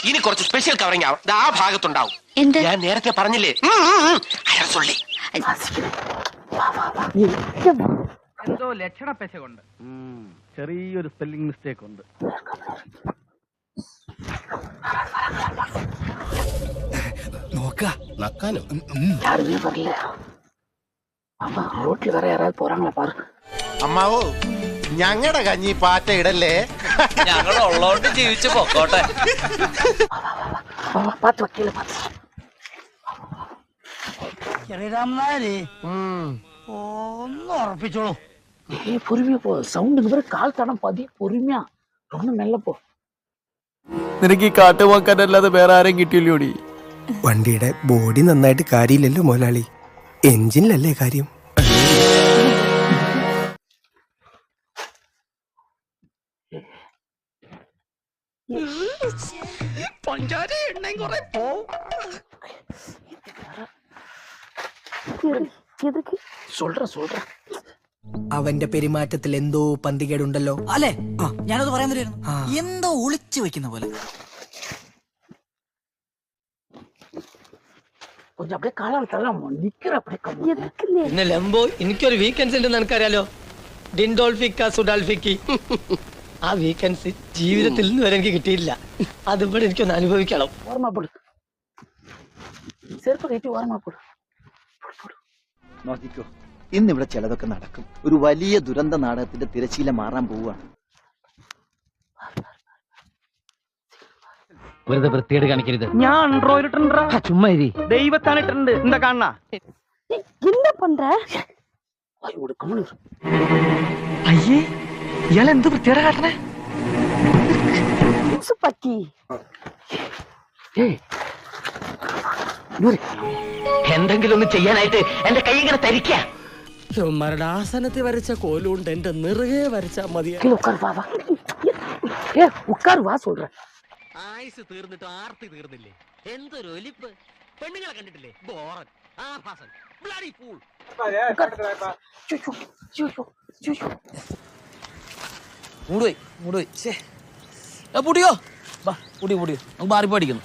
ഇനി കുറച്ച് special covering ആവും. ആ ഭാഗത്തുണ്ടാവും. ഞാൻ നേരത്തെ പറഞ്ഞില്ലേ, എന്തോ ലക്ഷണ പെശകുണ്ട്. ചെറിയൊരു സ്പെല്ലിംഗ് മിസ്റ്റേക്ക് ഉണ്ട്. റോട്ടിൽ വേറെ ആരാ പോറാങ്ങളെ പാറ്. അമ്മാവോ, ഞങ്ങളുടെ കഞ്ഞി പാറ്റ ഇടല്ലേ. ഞങ്ങളുള്ളോണ്ട് ജീവിച്ചു പൊക്കോട്ടെ. പാത്ത് വക്കീല് പാത്ത്. ചെറിയരാമനായരെ ഒന്ന് ഉറപ്പിച്ചോളൂ. പൊறுமையா പോ. സൗണ്ട് ഇവരെ കാൽ തടം പതി. പൊறுமையா ഒന്ന് മെല്ലെ പോ. നിനക്ക് ഈ കാട്ടുപോക്കാനല്ലാതെ വേറെ ആരെയും കിട്ടിയില്ലോടി? വണ്ടിയുടെ ബോഡി നന്നായിട്ട് കാര്യമില്ലല്ലോ മുതലാളി, എഞ്ചിനിലല്ലേ കാര്യം. അവന്റെ പെരുമാറ്റത്തിൽ എന്തോ പന്തികേടുണ്ടല്ലോ അല്ലേ? ഞാനത് പറയാൻ തരുന്നു. എന്തോ ഒളിച്ചു വെക്കുന്ന പോലെ. പിന്നെ ലംബോ, എനിക്കൊരു വീക്കെൻഡ്സ് ഉണ്ടെന്ന് എനിക്കറിയാലോ. ഡിൻഡോൾഫിക്ക സുഡാൽഫിക്കി. ആ വീക്കെൻഡ്സ് ജീവിതത്തിൽ നിന്ന് വരെ എനിക്ക് കിട്ടിയില്ല. അതിവിടെ എനിക്കൊന്ന് അനുഭവിക്കണം. നോക്കിക്കോ, ഇന്നിവിടെ ചിലതൊക്കെ നടക്കും. ഒരു വലിയ ദുരന്ത നാടകത്തിന്റെ തിരശീല മാറാൻ പോവുകയാണ്. വെറുതെ വൃത്തിയേട് കാണിക്കരുത്. ഞാൻ ആൻഡ്രോയിഡ് ഇട്ടുണ്ടാ. ചുമ്മാ ദൈവത്താണ് ഇട്ടിട്ടുണ്ട്. എന്താ കാണണ? என்ன பண்ற? അയ്യേ, ഇയാൾ എന്ത് വൃത്തിയേട് കാട്ടണേ? പറ്റി എന്തെങ്കിലും ഒന്ന് ചെയ്യാനായിട്ട് എന്റെ കൈ ഇങ്ങനെ തരിക്ക. മരണാസനത്തിൽ വരച്ച കോലുകൊണ്ട് എന്റെ നിറയെ വരച്ചാ മതി. ഉക്കാർ വാ சொல்ற. ആയുസ് തീർന്നിട്ട് ആർത്തി തീർന്നില്ലേ? എന്തൊരു ഒലിപ്പ്. പെണ്ണുങ്ങളെ കണ്ടിട്ടില്ലേ? ബോറൻ, ആഭാസൻ, ബ്ലഡി ഫൂൾ. മൂടുപോയി. പൂട്ടിയോ? നമുക്ക് മാറിപ്പോ അടിക്കുന്നു.